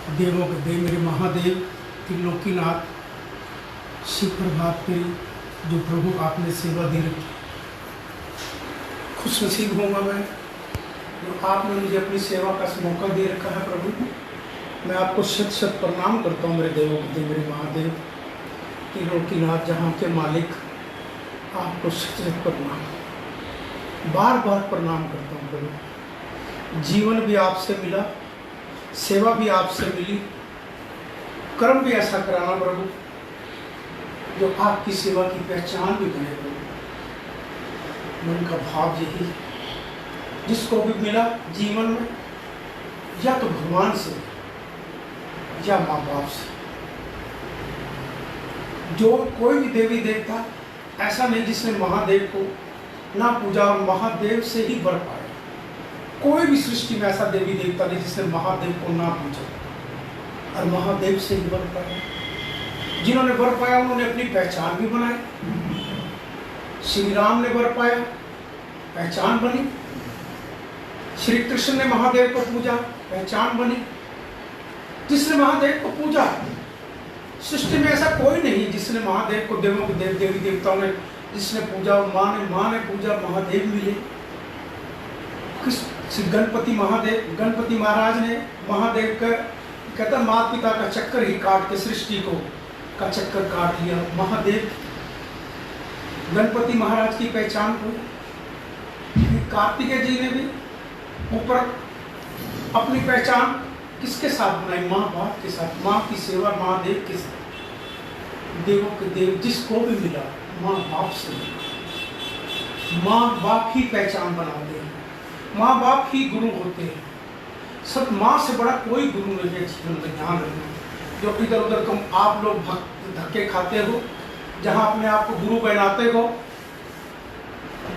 देवों के देव मेरे महादेव त्रिलोकीनाथ शिव प्रभात पे जो प्रभु आपने सेवा दे रखी, खुश नसीब होऊंगा मैं जो आपने मुझे अपनी सेवा का मौका दे रखा है। प्रभु मैं आपको शत शत प्रणाम करता हूँ मेरे देवों के देव मेरे महादेव त्रिलोकीनाथ जहाँ के मालिक, आपको शत शत प्रणाम, बार बार प्रणाम करता हूँ प्रभु। जीवन भी आपसे मिला, सेवा भी आपसे मिली, कर्म भी ऐसा कराना प्रभु जो आपकी सेवा की पहचान भी बने प्रभु। मन का भाव यही, जिसको भी मिला जीवन में या तो भगवान से या माँ बाप से, जो कोई भी देवी देवता ऐसा नहीं जिसने महादेव को ना पूजा और महादेव से ही वर पाया। कोई भी सृष्टि में ऐसा देवी देवता नहीं जिसने महादेव को ना पूजा और महादेव से ही वर पाया। जिन्होंने वर पाया उन्होंने अपनी पहचान भी बनाई। श्री राम ने वर पाया, पहचान बनी। श्री कृष्ण ने महादेव को पूजा, पहचान बनी। जिसने महादेव को पूजा, सृष्टि में ऐसा कोई नहीं जिसने महादेव को, देवों के देव देवी देवताओं ने जिसने पूजा, माँ ने पूजा, महादेव मिले। श्री गणपति महाराज ने महादेव का कहता माता पिता का चक्कर ही काट के सृष्टि को का चक्कर काट लिया। महादेव गणपति महाराज की पहचान को कार्तिकेय जी ने भी ऊपर अपनी पहचान किसके साथ बनाई? माँ बाप के साथ, माँ की सेवा महादेव के साथ। देवों के देव जिसको भी मिला माँ बाप से मिला। माँ बाप ही पहचान बनाते हैं, माँ बाप ही गुरु होते हैं। सब माँ से बड़ा कोई गुरु नहीं है जीवन में, ध्यान रखना। जो इधर उधर तुम आप लोग धक्के खाते हो, जहाँ अपने आप को गुरु बनाते हो,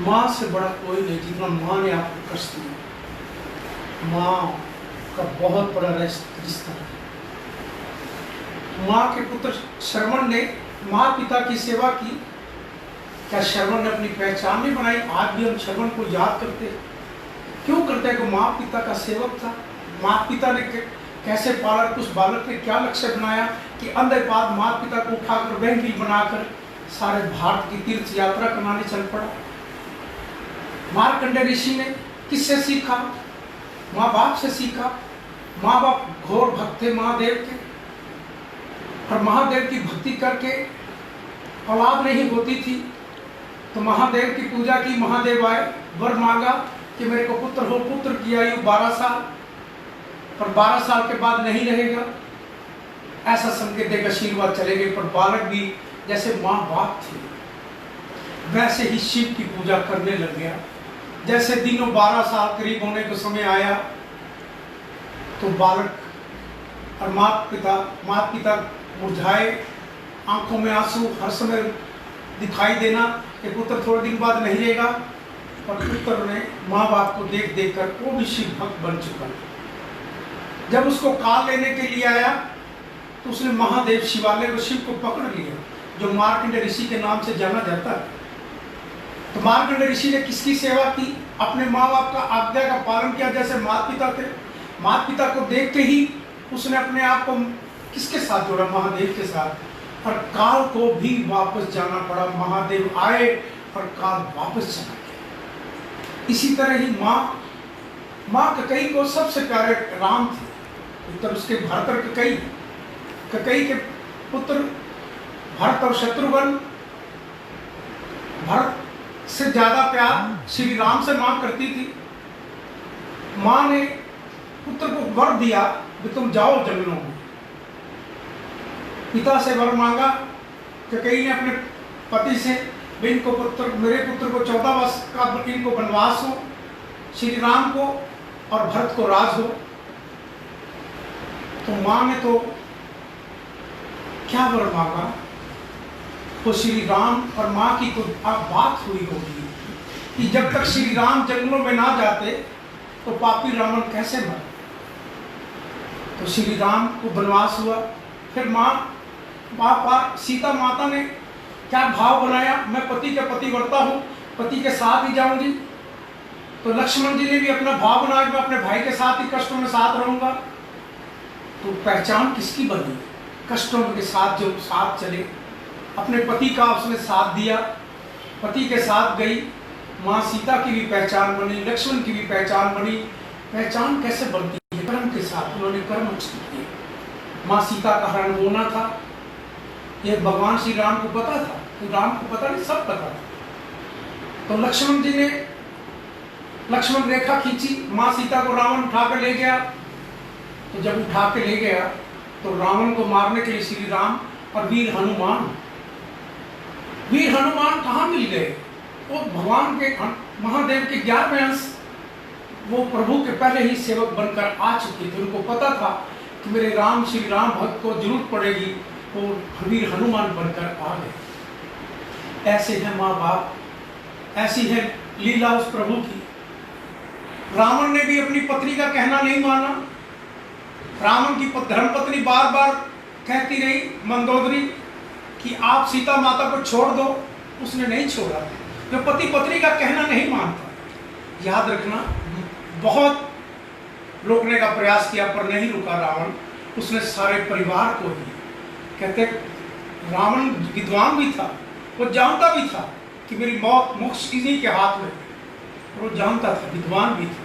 माँ से बड़ा कोई नहीं जितना माँ ने आपको कष्ट दिया। माँ का बहुत बड़ा रिश्ता है। माँ के पुत्र श्रवण ने माँ पिता की सेवा की। क्या श्रवण ने अपनी पहचान नहीं बनाई? आज भी हम श्रवण को याद करते हैं। क्यों करते हैं? कि माँ पिता का सेवक था। माँ पिता ने कैसे पाला, उस बालक ने क्या लक्ष्य बनाया कि अंधे पाद माँ पिता को उठाकर बैंकिल बनाकर सारे भारत की तीर्थ यात्रा करवाने चल पड़ा। मार्कंडेय ऋषि ने किससे सीखा? माँ बाप से सीखा। माँ बाप घोर भक्त थे महादेव के, और महादेव की भक्ति करके औलाद नहीं होती थी तो महादेव की पूजा की। महादेव आए, वर मांगा कि मेरे को पुत्र हो। पुत्र की आयु 12 साल, पर 12 साल के बाद नहीं रहेगा ऐसा संकेत देकर आशीर्वाद चले गए। पर बालक भी जैसे माँ बाप थे वैसे ही शिव की पूजा करने लग गया। जैसे दिनों 12 साल करीब होने का समय आया तो बालक और माता पिता मुरझाए, आंखों में आंसू, हर समय दिखाई देना कि पुत्र थोड़े दिन बाद नहीं रहेगा। और पुत्र ने माँ बाप को देख देख कर वो भी शिव भक्त बन चुका। जब उसको काल लेने के लिए आया तो उसने महादेव शिवालय को, शिव को पकड़ लिया, जो मार्कंडेय ऋषि के नाम से जाना जाता है। तो मार्कंडेय ऋषि ने किसकी सेवा की? अपने माँ बाप का आज्ञा का पालन किया। जैसे माता पिता थे, माता पिता को देखते ही उसने अपने आप को किसके साथ जोड़ा? महादेव के साथ। और काल को भी वापस जाना पड़ा। महादेव आए और काल वापस चला गया। इसी तरह ही माँ ककई को सबसे प्यारे राम थे, उत्तर उसके भरत और ककई के पुत्र भरत और शत्रुघ्न। भरत से ज्यादा प्यार श्री राम से माँ करती थी। माँ ने पुत्र को वर दिया कि तुम जाओ जंगलों में। पिता से वर मांगा, ककई ने अपने पति से, मेरे पुत्र को 14 वर्ष का इनको वनवास हो, श्री राम को और भरत को राज हो। तो माँ ने तो क्या वर मांगा? तो श्री राम और माँ की तो अब बात हुई होगी कि जब तक श्री राम जंगलों में ना जाते तो पापी रावण कैसे मरे। तो श्री राम को वनवास हुआ। फिर सीता माता ने क्या भाव बनाया? मैं पति का पतिव्रता हूँ, पति के साथ ही जाऊंगी। तो लक्ष्मण जी ने भी अपना भाव बनाया, मैं अपने भाई के साथ ही कष्टों में साथ रहूंगा। तो पहचान किसकी बनी? कष्टों के साथ जो साथ चले, अपने पति का उसने साथ दिया, पति के साथ गई। माँ सीता की भी पहचान बनी, लक्ष्मण की भी पहचान बनी। पहचान कैसे बनती है? कर्म के साथ। उन्होंने कर्म अच्छे किए। माँ सीता का हरण होना था, ये भगवान श्री राम को पता था। तो राम को पता नहीं, सब पता था। तो लक्ष्मण जी ने लक्ष्मण रेखा खींची, माँ सीता को रावण उठाकर ले गया। तो जब उठा के ले गया तो रावण को मारने के लिए श्री राम और वीर हनुमान कहाँ मिल गए? वो भगवान के महादेव के 11वें अंश, वो प्रभु के पहले ही सेवक बनकर आ चुके थे। उनको पता था कि मेरे राम श्री राम भक्त को जरूरत पड़ेगी, वो वीर हनुमान बनकर आ गए। ऐसे है माँ बाप, ऐसी है लीला उस प्रभु की। रावण ने भी अपनी पत्नी का कहना नहीं माना। रावण की धर्मपत्नी बार बार कहती रही, मंदोदरी, कि आप सीता माता को छोड़ दो। उसने नहीं छोड़ा। जो पति पत्नी का कहना नहीं मानता, याद रखना, बहुत रोकने का प्रयास किया पर नहीं रुका रावण। उसने सारे परिवार को ही, कहते रावण विद्वान भी था, वो जानता भी था कि मेरी मौत मोक्ष इन्हीं के हाथ में, वो जानता था, विद्वान भी था।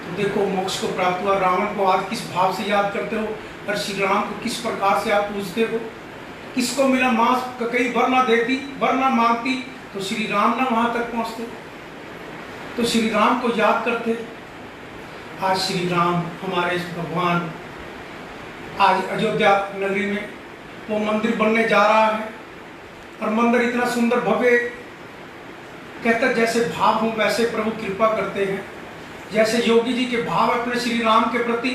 तो देखो मोक्ष को प्राप्त हुआ। रावण को आज किस भाव से याद करते हो और श्री राम को किस प्रकार से आप पूजते हो? किसको मिला मां कई वर ना देती, वर ना मांगती, तो श्री राम ना वहां तक पहुंचते। तो श्री राम को याद करते। आज श्री राम हमारे भगवान, आज अयोध्या नगरी में वो मंदिर बनने जा रहा है। और मंदिर इतना सुंदर भव्य, कहते जैसे भाव हो वैसे प्रभु कृपा करते हैं। जैसे योगी जी के भाव अपने श्री राम के प्रति,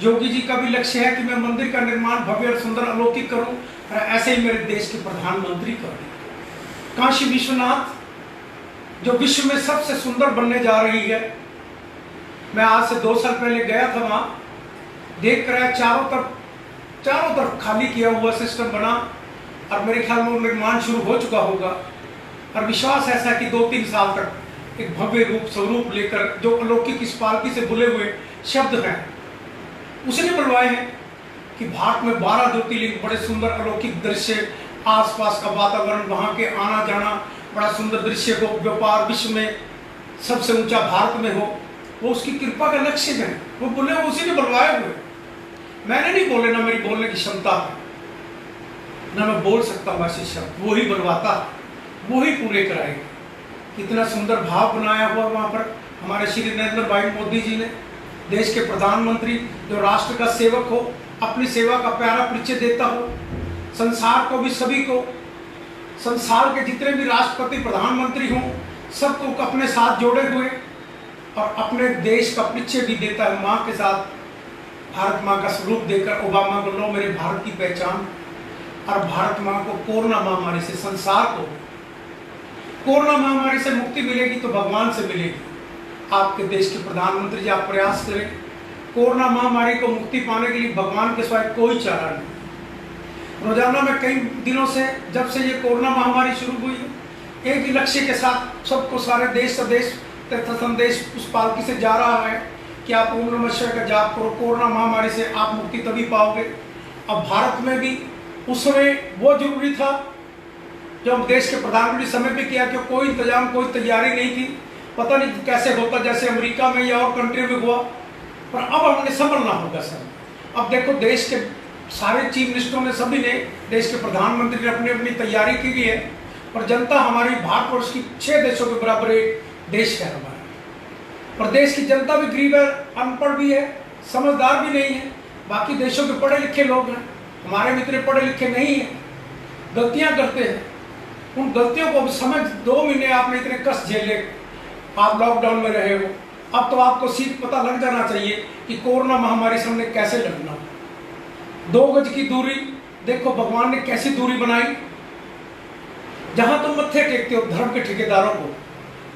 योगी जी का भी लक्ष्य है कि मैं मंदिर का निर्माण भव्य और सुंदर अलौकिक करूं, और ऐसे ही मेरे देश के प्रधानमंत्री करें। काशी विश्वनाथ जो विश्व में सबसे सुंदर बनने जा रही है, मैं आज से 2 साल पहले गया था, वहां देख कर आया। चारों तरफ खाली किया हुआ सिस्टम बना, और मेरे ख्याल में निर्माण शुरू हो चुका होगा। और विश्वास ऐसा कि 2-3 साल तक एक भव्य रूप स्वरूप लेकर, जो अलौकिक इस पालकी से बुले हुए शब्द हैं उसने बुलवाए हैं कि भारत में 12 ज्योतिर्लिंग, बड़े सुंदर अलौकिक दृश्य, आसपास का वातावरण, वहां के आना जाना, बड़ा सुंदर दृश्य हो, व्यापार विश्व में सबसे ऊंचा भारत में हो, वो उसकी कृपा का लक्ष्य है। वो बोले, उसी ने बुलवाए हुए। मैंने नहीं बोले, ना मेरी बोलने की क्षमता है, ना मैं बोल सकता हूँ ऐसे शब्द। वो ही बुलवाता, वो ही पूरे कराएगा। कितना सुंदर भाव बनाया हुआ वहां पर हमारे श्री नरेंद्र भाई मोदी जी ने, देश के प्रधानमंत्री, जो राष्ट्र का सेवक हो, अपनी सेवा का प्यारा परिचय देता हो, संसार को भी, सभी को, संसार के जितने भी राष्ट्रपति प्रधानमंत्री हों, सबको अपने साथ जोड़े हुए, और अपने देश का परिचय भी देता है माँ के साथ, भारत माँ का स्वरूप देकर। ओबामा को, लो मेरे भारत की पहचान। और भारत माँ को कोरोना महामारी से, संसार को कोरोना महामारी से मुक्ति मिलेगी तो भगवान से मिलेगी। आपके देश के प्रधानमंत्री जी, आप प्रयास करें। कोरोना महामारी को मुक्ति पाने के लिए भगवान के सिवाय कोई चारा नहीं। रोजाना में कई दिनों से, जब से ये कोरोना महामारी शुरू हुई है, एक ही लक्ष्य के साथ सबको, सारे देश स्वदेश तथा संदेश उस पालकी से जा रहा है कि आप ओम नमः शिवाय का जाप करो। कोरोना महामारी से आप मुक्ति तभी पाओगे। अब भारत में भी उस समय वो जरूरी था जो हम देश के प्रधानमंत्री समय पे किया, कि कोई इंतजाम, कोई तैयारी नहीं थी, पता नहीं कैसे होता, जैसे अमेरिका में या और कंट्री में हुआ। पर अब हमने संभलना होगा सर। अब देखो, देश के सारे चीफ मिनिस्टरों ने, सभी ने, देश के प्रधानमंत्री ने अपनी अपनी तैयारी की हुई है। पर जनता हमारी भारतवर्ष की 6 देशों के बराबर एक देश है हमारा। पर देश की जनता भी गरीब है, अनपढ़ भी है, समझदार भी नहीं है। बाकी देशों के पढ़े लिखे लोग हैं, हमारे भी इतने पढ़े लिखे नहीं हैं, गलतियां करते हैं। उन गलतियों को समझ, 2 महीने आपने इतने कष्ट झेले, आप लॉकडाउन में रहे हो, अब तो आपको सीख पता लग जाना चाहिए कि कोरोना महामारी से हमने कैसे लड़ना। 2 गज की दूरी, देखो भगवान ने कैसी दूरी बनाई। जहां तुम मत्थे टेकते हो धर्म के ठेकेदारों को,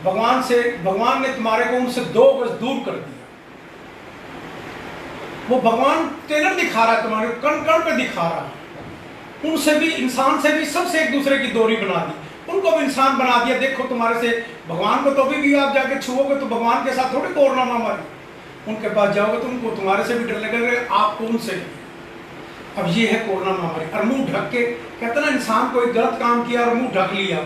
भगवान ने तुम्हारे को उनसे 2 गज दूर कर दिया। वो भगवान टेलर दिखा रहा है, तुम्हारे कण कण पे दिखा रहा है। उनसे भी, इंसान से भी, सबसे एक दूसरे की दूरी बना दी, उनको भी इंसान बना दिया। देखो तुम्हारे से भगवान को तो भी आप जाके छुओगे तो भगवान के साथ थोड़ी कोरोना महामारी, उनके पास जाओगे तो उनको तुम्हारे से भी डर लगेगा, आपको उनसे भी। अब ये है कोरोना महामारी। और मुंह ढक के, कहते ना इंसान कोई गलत काम किया और मुंह ढक लिया,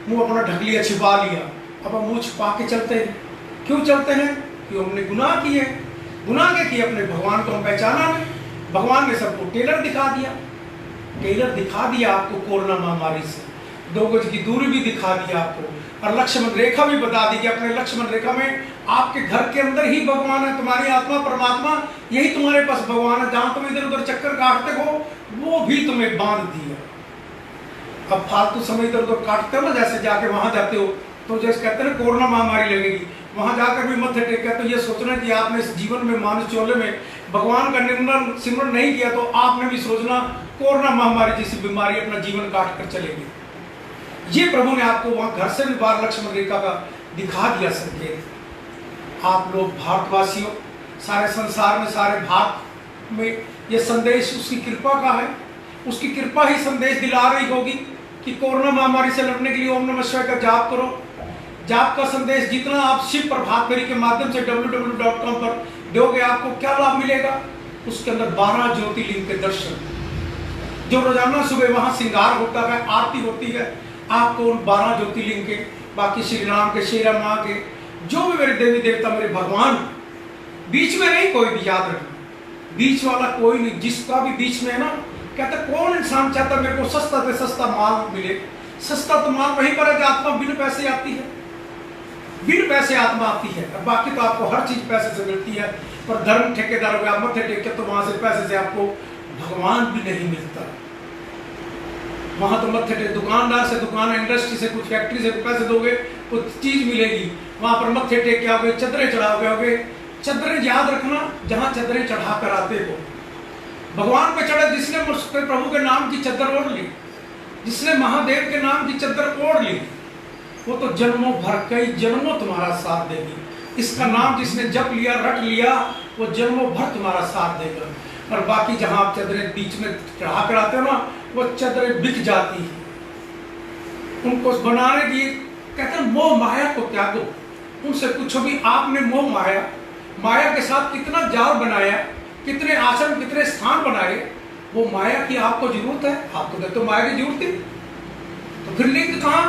मुंह अपना ढक लिया, छिपा लिया, अब हम मुंह छिपा के चलते हैं। क्यों चलते हैं? क्यों? हमने गुनाह किए। गुनाह क्या किए? अपने भगवान को हम पहचाना नहीं। भगवान ने सबको टेलर दिखा दिया, टेलर दिखा दिया आपको कोरोना महामारी से। 2 गज की दूरी भी दिखा दिया आपको, और लक्ष्मण रेखा भी बता दी कि अपने लक्ष्मण रेखा में आपके घर के अंदर ही भगवान है, तुम्हारी आत्मा परमात्मा यही तुम्हारे पास भगवान है। जहां तुम इधर उधर चक्कर काटते हो वो भी तुम्हें बांध दिया। अब फालतू समय इधर उधर काटते हो ना, जैसे जाके वहां जाते हो तो जैसे कहते हैं कोरोना महामारी लगेगी, वहां जाकर भी मत्थे टेका, तो ये सोचना कि आपने इस जीवन में मानस चोले में भगवान का निर्मल सिमरन नहीं किया तो आपने भी सोचना कोरोना महामारी जैसी बीमारी अपना जीवन काट कर चलेगी। ये प्रभु ने आपको वहां घर से भी बाहर लक्ष्मण रेखा का दिखा दिया संकेत। आप लोग भारतवासियों, सारे संसार में, सारे भारत में ये संदेश उसकी कृपा का है। उसकी कृपा ही संदेश दिला रही होगी कि कोरोना महामारी से लड़ने के लिए ओम नमः शिवाय का जाप करो। जाप का संदेश जितना आप शिव प्रभात फेरी के माध्यम से www.com पर दोगे, आपको क्या लाभ मिलेगा? उसके अंदर 12 ज्योतिर्लिंग के दर्शन, जो रोजाना सुबह वहां श्रृंगार होता है, आरती होती है, आपको उन 12 ज्योतिर्लिंग के, बाकी श्री राम के, श्री राम के, जो भी मेरे देवी देवता, मेरे भगवान, बीच में नहीं कोई भी, याद रखना बीच वाला कोई नहीं। जिसका भी बीच में है ना, कहते कौन इंसान चाहता मेरे को सस्ता से सस्ता माल मिले? सस्ता तो माल वहीं पर है जब आत्मा बिन पैसे आती है, बिन पैसे आत्मा आती है। और बाकी तो आपको हर चीज पैसे से मिलती है, पर धर्म ठेकेदार हो गया, मत्थे टेक के, तो वहां से पैसे से आपको भगवान भी नहीं मिलता। वहां तो मत्थे टेक, दुकानदार से, दुकान इंडस्ट्री से, कुछ फैक्ट्री से पैसे दोगे कुछ चीज मिलेगी, वहां पर मत्थे टेक के आओगे, चदरें चढ़ाओगे। चदरें याद रखना, जहां चदरें चढ़ा कर आते हो, भगवान पे चढ़े, जिसने प्रभु के नाम की चद्दर ओढ़ ली, जिसने महादेव के नाम की चद्दर ओढ़ ली, वो तो जन्मों भर, कई जन्मों तुम्हारा साथ देगी। इसका नाम जिसने जप लिया, रट लिया, वो जन्मों भर तुम्हारा साथ देगा। और बाकी जहां आप चदरें बीच में चढ़ा कर आते हो ना, वो चदरें बिक जाती है। उनको बनाने की, कहते हैं मोह माया को त्यागो। उनसे पूछो भी आपने मोह माया के साथ कितना जाल बनाया, कितने आश्रम, कितने स्थान बनाए, वो माया की आपको जरूरत है? आपको तो माया की जरूरत है, तो फिर लिंक कहां?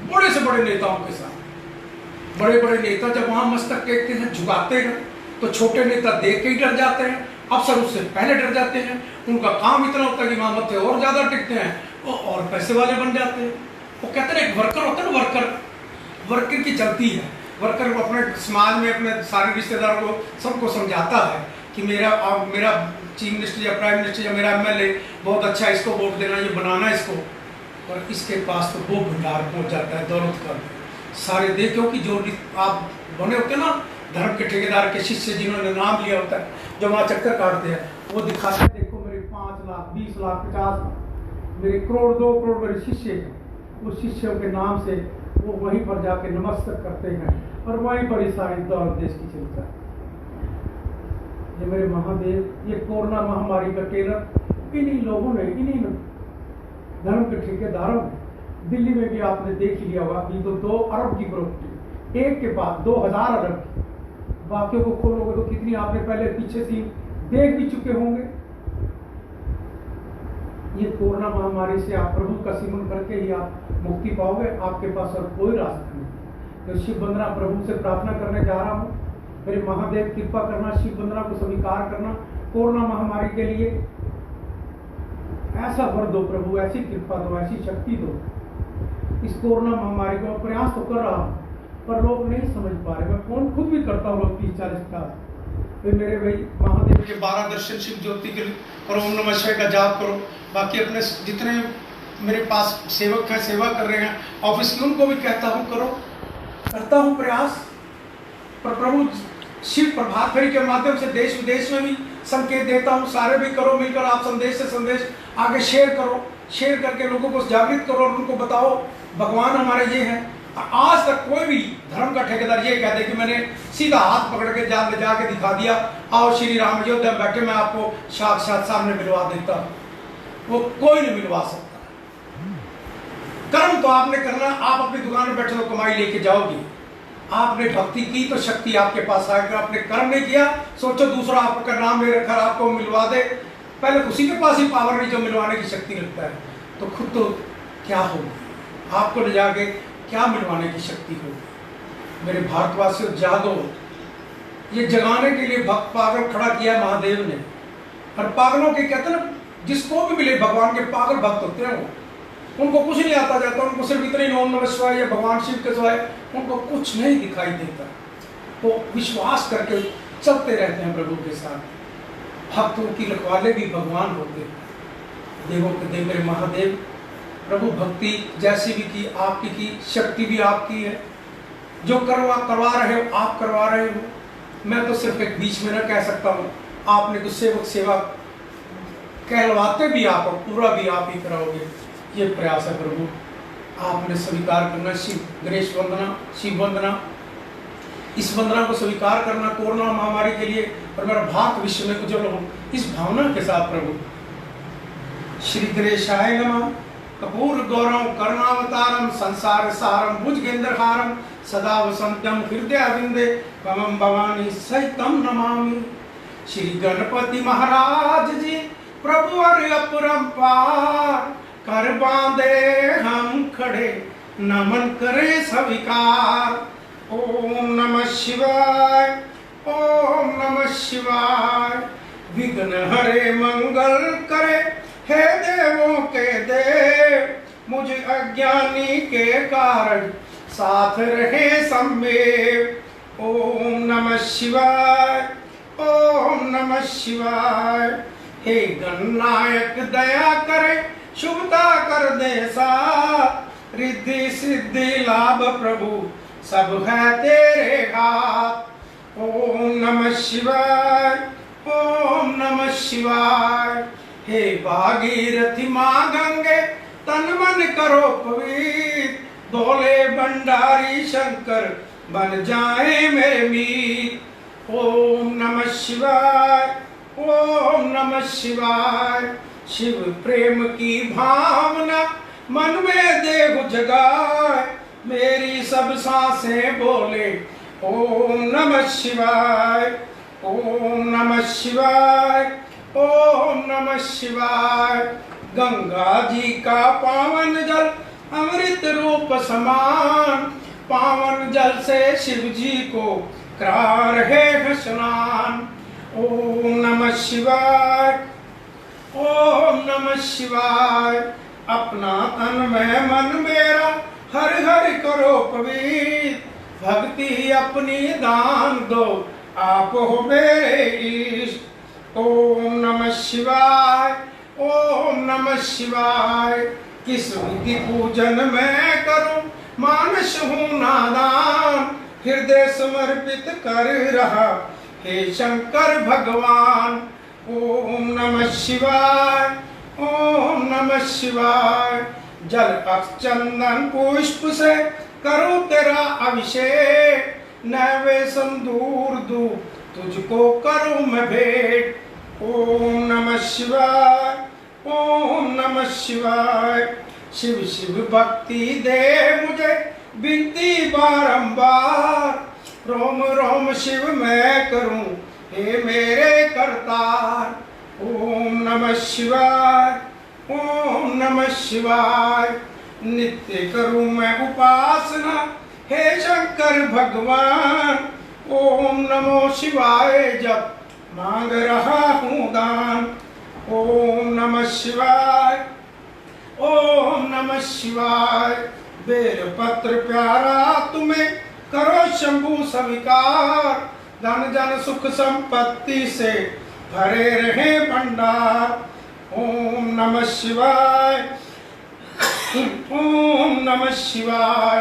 बड़े से बड़े नेताओं के साथ। बड़े बड़े नेता जब वहां मस्तक टेकते हैं, झुकाते हैं, तो छोटे नेता देख के ही डर जाते हैं, अफसर उससे पहले डर जाते हैं। उनका काम इतना होता है कि वहां मत्थे और ज्यादा टिकते हैं, वो और पैसे वाले बन जाते हैं। वो कहते हैं एक वर्कर होता है ना, वर्कर की चलती है। वर्कर को अपने समाज में अपने सारे रिश्तेदारों को, सबको समझाता है कि मेरा चीफ मिनिस्टर या प्राइम मिनिस्टर या मेरा एमएलए बहुत अच्छा है, इसको वोट देना, ये बनाना इसको। और इसके पास तो वो भंडार पहुंच जाता है दौलत का। सारे देखो कि जो आप बने होते ना धर्म के ठेकेदार के शिष्य, जिन्होंने नाम लिया होता है, जो वहाँ चक्कर काटते हैं, वो दिखाते हैं देखो मेरे 5 लाख, 20 लाख, 50 लाख, मेरे करोड़, 2 करोड़ मेरे शिष्य हैं। उस शिष्यों के नाम से वो वहीं पर जाके नमस्कार करते हैं, और वहीं पर ही सारी दौलत देश की चलता है। ये मेरे महादेव, ये कोरोना महामारी का टेलर इन्हीं लोगों ने, इन्हीं धर्म के ठेकेदारों ने, दिल्ली में भी आपने देख लिया होगा कि तो 2 अरब की प्रॉपर्टी, एक के बाद 2000 अरब की, बाकियों को खोलोगे तो कितनी आपने पहले पीछे से देख भी चुके होंगे। ये कोरोना महामारी से आप प्रभु का सिमरन करके ही आप मुक्ति पाओगे, आपके पास और कोई रास्ता नहीं। तो शिव वंदना प्रभु से प्रार्थना करने जा रहा हूँ, मेरे महादेव कृपा करना, शिव वंदना को स्वीकार करना, कोरोना महामारी के लिए ऐसा वर दो प्रभु, ऐसी कृपा दो, ऐसी शक्ति दो। इस कोरोना महामारी को प्रयास तो कर रहा हूँ, पर लोग नहीं समझ पा रहे। मैं फोन खुद भी करता हूँ लोग 30-40 का, फिर मेरे भाई महादेव के 12 दर्शन, शिव ज्योति के और ओम नमः शिवाय का जाप करो। बाकी अपने जितने मेरे पास सेवक हैं, सेवा कर रहे हैं ऑफिस की, उनको भी कहता हूँ करो, करता हूँ प्रयास। पर प्रभु शिव प्रभात फेरी के माध्यम से देश विदेश में भी संकेत देता हूँ, सारे भी करो मिलकर। आप संदेश से संदेश आगे शेयर करो, शेयर करके लोगों को जागृत करो और उनको बताओ भगवान हमारे ये हैं। आज तक कोई भी धर्म का ठेकेदार ये कहते कि मैंने सीधा हाथ पकड़ के जान ले जाके दिखा दिया, आओ श्री राम अयोध्या बैठे, मैं आपको साक्षात सामने मिलवा देता, वो कोई नहीं मिलवा सकता। कर्म तो आपने करना, आप अपनी दुकान में बैठे तो कमाई लेके जाओगे, आपने भक्ति की तो शक्ति आपके पास आएगा, आपने कर्म नहीं किया, सोचो दूसरा आपका नाम ले रखा आपको मिलवा दे, पहले उसी के पास ही पावर नहीं जो मिलवाने की शक्ति रखता है, तो खुद तो क्या होगी, आपको ले जाके क्या मिलवाने की शक्ति होगी। मेरे भारतवासियों जागो, ये जगाने के लिए भक्त पागल खड़ा किया महादेव ने। और पागलों के कहते हैं ना, जिसको भी मिले भगवान के पागल भक्त होते हैं वो, उनको कुछ नहीं आता जाता, उनको सिर्फ इतने ओम नमः शिवाय या भगवान शिव के सिवाय उनको कुछ नहीं दिखाई देता, वो विश्वास करके चलते रहते हैं प्रभु के साथ। भक्तों की रखवाले भी भगवान होते हैं, देवों के देव मेरे महादेव। प्रभु भक्ति जैसी भी की आपकी की, शक्ति भी आपकी है, जो करवा रहे हो आप करवा रहे हो। मैं तो सिर्फ एक बीच में न कह सकता हूँ, आपने कुछ सेवक सेवा कहलवाते भी आप और पूरा भी आप ही कराओगे, ये प्रयास है प्रभु। आपने स्वीकार करना शिव गणेश वंदना, शिव वंदना, इस वंदना को स्वीकार करना कोरोना महामारी के लिए, और मेरा भारत विश्व में उज्जवल हो इस भावना के साथ प्रभु। श्री गणेशाय नमः। कपूर गौरम करुणावतारम संसार सारम भुजगेंद्रहारम सदा वसंतम हृदय विंदे भवम भवानी सहितम नमामि। श्री गणपति महाराज जी प्रभु और अपरंपार, कर बांधे हम खड़े नमन करे स्वीकार। ओम नमः शिवाय, ओम नमः शिवाय। विघ्न हरे मंगल करे हे देवों के देव, मुझ अज्ञानी के कारण साथ रहे सम्मेव। ओम नमः शिवाय, ओम नमः शिवाय। हे गणनायक दया करे शुभता कर दे साथ, रिद्धि सिद्धि लाभ प्रभु सब है तेरे हाथ। ओम नमः शिवाय, ओम नमः शिवाय। हे भागीरथी माँ गंगे तन मन करो पवित्र, दोले भंडारी शंकर बन जाए मेरे मीत। ओम नमः शिवाय, ओम नमः शिवाय। शिव प्रेम की भावना मन में देव जगाए, मेरी सब सांसें बोले ओम नमः शिवाय, ओम नमः शिवाय, ओम नमः शिवाय। गंगा जी का पावन जल अमृत रूप समान, पावन जल से शिव जी को करा रहे स्नान। ओम नमः शिवाय, ओम नमः शिवाय। अपना तन में मन मेरा हर हर करो पवित्र, भक्ति अपनी दान दो आप हो मेरे इष्ट। ओम नमः शिवाय, ओम नमः शिवाय। किस विधि पूजन मैं करूं, मानस हूँ नादान, हृदय समर्पित कर रहा हे शंकर भगवान। ओम नमः शिवाय, ओम नमः शिवाय। जल अक्षचंदन पुष्प से करूं तेरा अभिषेक, नैवेद्य संदूर दूं तुझको करूं मैं भेंट। ओम नमः शिवाय, ओम नमः शिवाय। शिव शिव भक्ति दे मुझे विनती बारंबार, रोम रोम शिव मैं करूं हे मेरे करतार। ओम नमः शिवाय, ओम नमः शिवाय। नित्य करूं मैं उपासना हे शंकर भगवान, ओम नमो शिवाय जप मांग रहा हूँ दान। ओम नमः शिवाय, ओम नमः शिवाय। बेल पत्र प्यारा तुम्हें करो शंभु स्वीकार, धन जन सुख संपत्ति से भरे रहे भंडार। ओम नमः शिवाय, ओम नमः शिवाय।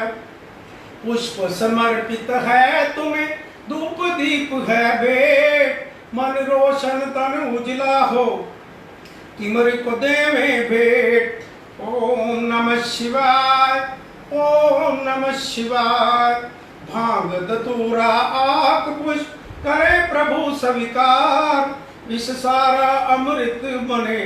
पुष्प समर्पित है तुम्हें, धूप दीप है भेंट, मन रोशन तन उजला हो तिमर को देवे भेंट। ओम नमः शिवाय, ओम नमः शिवाय। भांग धतूरा आक पुष्प करे प्रभु स्वीकार, विष सारा अमृत बने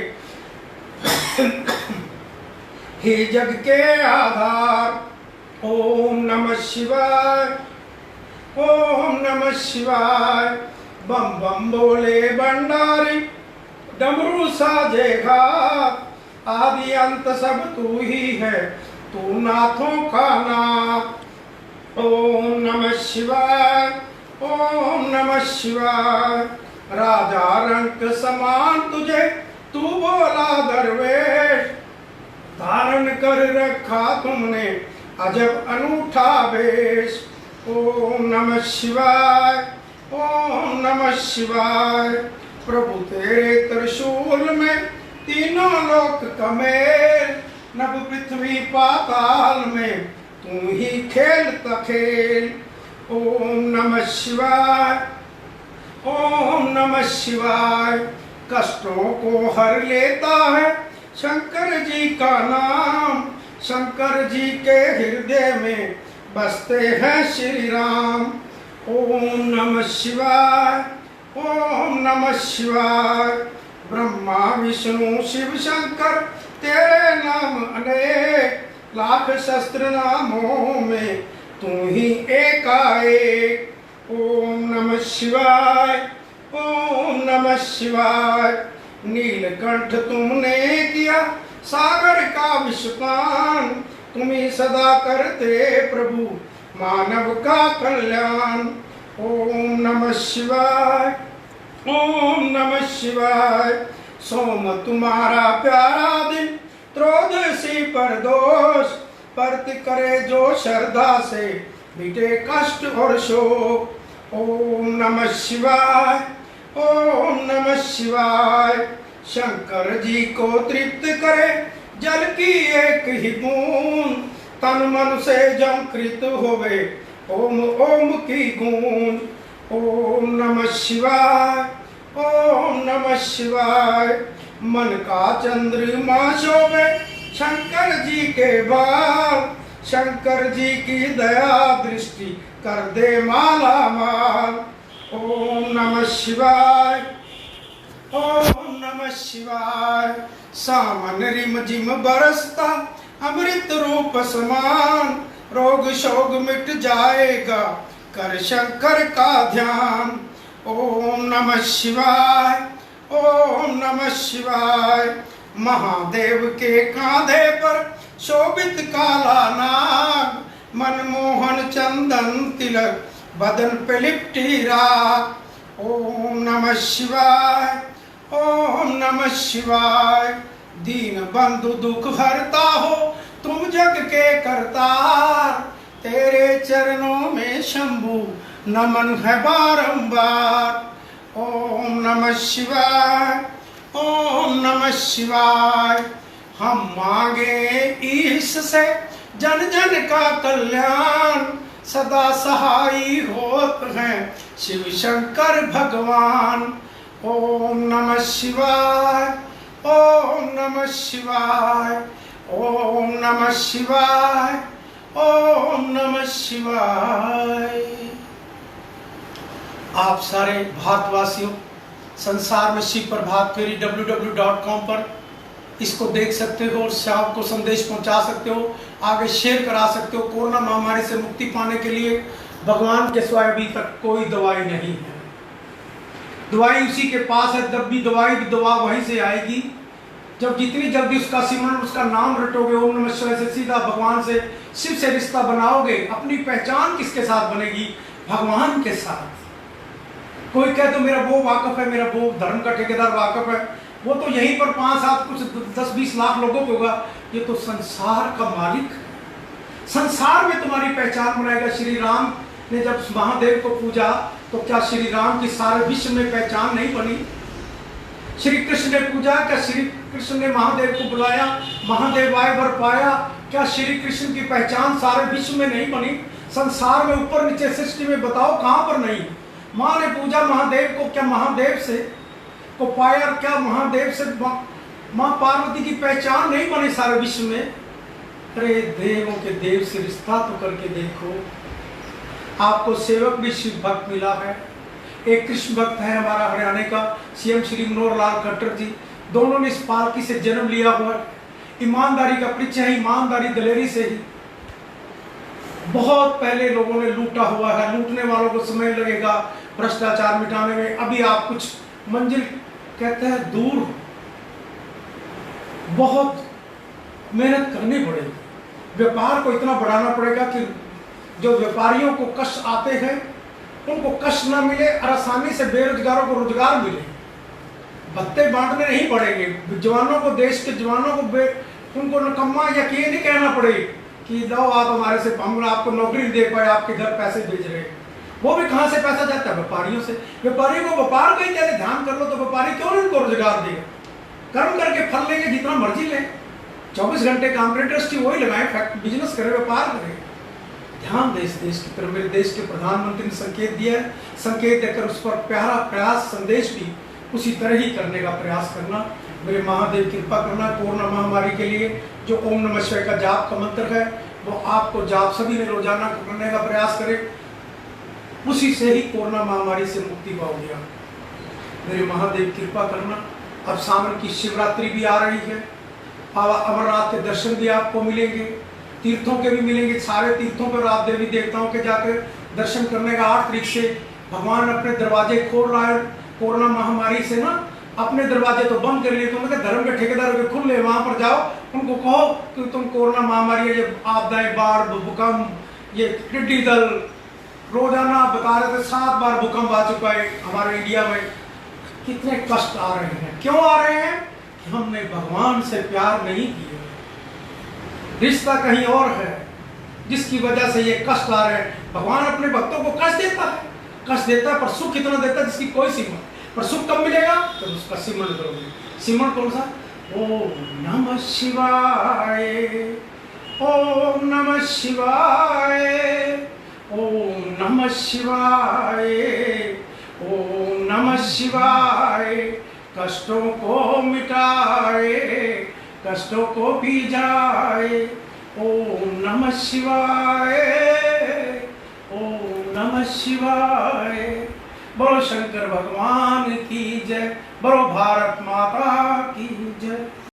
हे जग के आधार। ओम नमः शिवाय, ओम नमः शिवाय। बम बम बोले भंडारी, डमरू साजेगा, आदि अंत सब तू ही है, तू नाथों का नाथ। ओम नमः शिवाय, ओम नमः शिवाय। राजा रंग समान तुझे तू बोला दरवेश, धारण कर रखा तुमने अजब अनूठा वेश। ओम नमः शिवाय, ओम नमः शिवाय। प्रभु तेरे त्रिशूल में तीनों लोक कमेल, नभ पृथ्वी पाताल में तू ही खेलता खेल। ओम नमः शिवाय, ओम नमः शिवाय। कष्टों को हर लेता है शंकर जी का नाम, शंकर जी के हृदय में बसते हैं श्री राम। ओम नमः शिवाय, ओम नमः शिवाय। ब्रह्मा विष्णु शिव शंकर तेरे नाम अनेक, लाख शस्त्र नामों में तू ही एकाएक। ओम नमः शिवाय, ओम नमः शिवाय। नीलकंठ तुमने किया सागर का विषपान, तुम्ही सदा करते प्रभु मानव का कल्याण। ओम नमः शिवाय, ओम नमः शिवाय। सोम तुम्हारा प्यारा दिन, त्रयोदशी पर दोष, परत करे जो श्रद्धा से मिटे कष्ट और शोक। ओम नमः शिवाय, ओम नमः शिवाय। शंकर जी को तृप्त करे जल की एक ही बूंद, तन मन से जंकृत होवे ओम ओम की गूंज। ओम नमः शिवाय, ओम नमः शिवाय। मन का चंद्रमा शोभे शंकर जी के बाल, शंकर जी की दया दृष्टि कर दे माला माल। ओम नमः शिवाय, ओम नमः शिवाय। सामन रिम जिम बरसता अमृत रूप समान, रोग शोक मिट जाएगा कर शंकर का ध्यान। ओम नमः शिवाय, ओम नमः शिवाय। महादेव के कांधे पर शोभित काला नाग, मनमोहन चंदन तिलक बदन पे लिपटी राख। ओम नमः शिवाय, ओम नमः शिवाय। दीन बंधु दुख हरता हो तुम जग के करतार, तेरे चरणों में शंभु नमन है बारंबार। ओम नमः शिवाय, ओम नमः शिवाय। हम मांगे ईश से जन जन का कल्याण, सदा सहाई होत हैं शिव शंकर भगवान। ओम नमः शिवाय, ओम नमः शिवाय, ओम नमः शिवाय, ओम नमः शिवाय। आप सारे भारतवासियों, संसार में शिव प्रभात फेरी www.com पर इसको देख सकते हो और शाम को संदेश पहुंचा सकते हो, आगे शेयर करा सकते हो। कोरोना महामारी से मुक्ति पाने के लिए भगवान के सिवाय अभी तक कोई दवाई नहीं है। दवाई उसी के पास है, जब भी दवा वहीं से आएगी। जब जितनी जल्दी उसका सिमरन, उसका नाम रटोगे, ओम नमः शिवाय से सीधा भगवान से, शिव से रिश्ता बनाओगे। अपनी पहचान किसके साथ बनेगी? भगवान के साथ। कोई कहे तो मेरा वो वाकफ है, मेरा वो धर्म का ठेकेदार वाकफ है, वो तो यहीं पर 5-7 कुछ 10-20 लाख लोगों को होगा। ये तो संसार का मालिक है, संसार में तुम्हारी पहचान बनाएगा। श्री राम ने जब महादेव को पूजा तो क्या श्री राम की सारे विश्व में पहचान नहीं बनी? श्री कृष्ण ने पूजा, क्या श्री कृष्ण ने महादेव को बुलाया, महादेव आए वर पाया, क्या श्री कृष्ण की पहचान सारे विश्व में नहीं बनी? संसार में ऊपर नीचे सृष्टि में बताओ कहां पर नहीं? माँ ने पूजा महादेव को, क्या महादेव से को पाया, क्या महादेव से माँ पार्वती की पहचान नहीं बनी सारे विश्व में? अरे देवों के देव से रिश्ता तो करके देखो। आपको सेवक भी शिव भक्त मिला है। एक कृष्ण भक्त है हमारा हरियाणा का सीएम श्री मनोहर लाल खट्टर जी, दोनों ने इस पालकी से जन्म लिया हुआ है। ईमानदारी का परिचय है, ईमानदारी दलेरी से ही बहुत पहले लोगों ने लूटा हुआ है, लूटने वालों को समय लगेगा भ्रष्टाचार मिटाने में। अभी आप कुछ मंजिल कहते हैं दूर, बहुत मेहनत करनी पड़ेगी, व्यापार को इतना बढ़ाना पड़ेगा कि जो व्यापारियों को कष्ट आते हैं उनको कष्ट ना मिले और आसानी से बेरोजगारों को रोजगार मिले। भत्ते बांटने नहीं पड़ेंगे जवानों को, देश के जवानों को उनको नकम्मा या ये नहीं कहना पड़े कि लो आप हमारे से, हम आपको नौकरी दे पाए, आपके घर पैसे भेज रहे हैं। वो भी कहाँ से पैसा जाता है? व्यापारियों से। व्यापारियों को व्यापार का ही कहते, ध्यान कर लो तो व्यापारी क्यों नहीं उनको रोजगार देगा? कर्म करके फल लेंगे, जितना मर्जी लें, 24 घंटे काम इंडस्ट्री वही लगाए, फैक्ट्री बिजनेस करे, व्यापार करे। ध्यान दे इस देश की तरफ। मेरे देश के प्रधानमंत्री ने संकेत दिया है, संकेत देकर उस पर प्यारा प्रयास संदेश भी उसी तरह ही करने का प्रयास करना। मेरे महादेव कृपा करना। कोरोना महामारी के लिए जो ओम नमः शिवाय का जाप का मंत्र है वो आपको जाप सभी ने रोजाना करने का प्रयास करें, उसी से ही कोरोना महामारी से मुक्ति पाओगे आप। मेरे महादेव कृपा करना। अब सावन की शिवरात्रि भी आ रही है, अमरनाथ के दर्शन भी आपको मिलेंगे, तीर्थों के भी मिलेंगे। सारे तीर्थों पर आप देवी देवताओं के जाकर दर्शन करने का 8 तारीख से भगवान अपने दरवाजे खोल रहा है। कोरोना महामारी से ना अपने दरवाजे तो बंद कर लिए, तुम धर्म के ठेकेदारों के खुले, वहां पर जाओ, उनको कहो कि तुम कोरोना महामारी, ये आपदाएं, बाढ़, भूकंप, ये टिड्डी दल, रोजाना बता रहे थे 7 बार भूकंप आ चुका है हमारे इंडिया में। कितने कष्ट आ रहे हैं, क्यों आ रहे हैं? कि हमने भगवान से प्यार नहीं किया, रिश्ता कहीं और है, जिसकी वजह से ये कष्ट आ रहे हैं। भगवान अपने भक्तों को कष्ट देता है, कष्ट देता है, पर सुख इतना देता है जिसकी कोई सीमा। पर सुख कब मिलेगा? तो उसका सिमरन करोगे। सिमरन कौन सा? ओम नमः शिवाय, ओम नमः शिवाय, ओम नमः शिवाय, ओम नमः शिवाय। कष्टों को मिटाए, कष्टों को भी जाए। ओम नमः शिवाय, ओम नमः शिवाय। बोलो शंकर भगवान की जय, बोलो भारत माता की।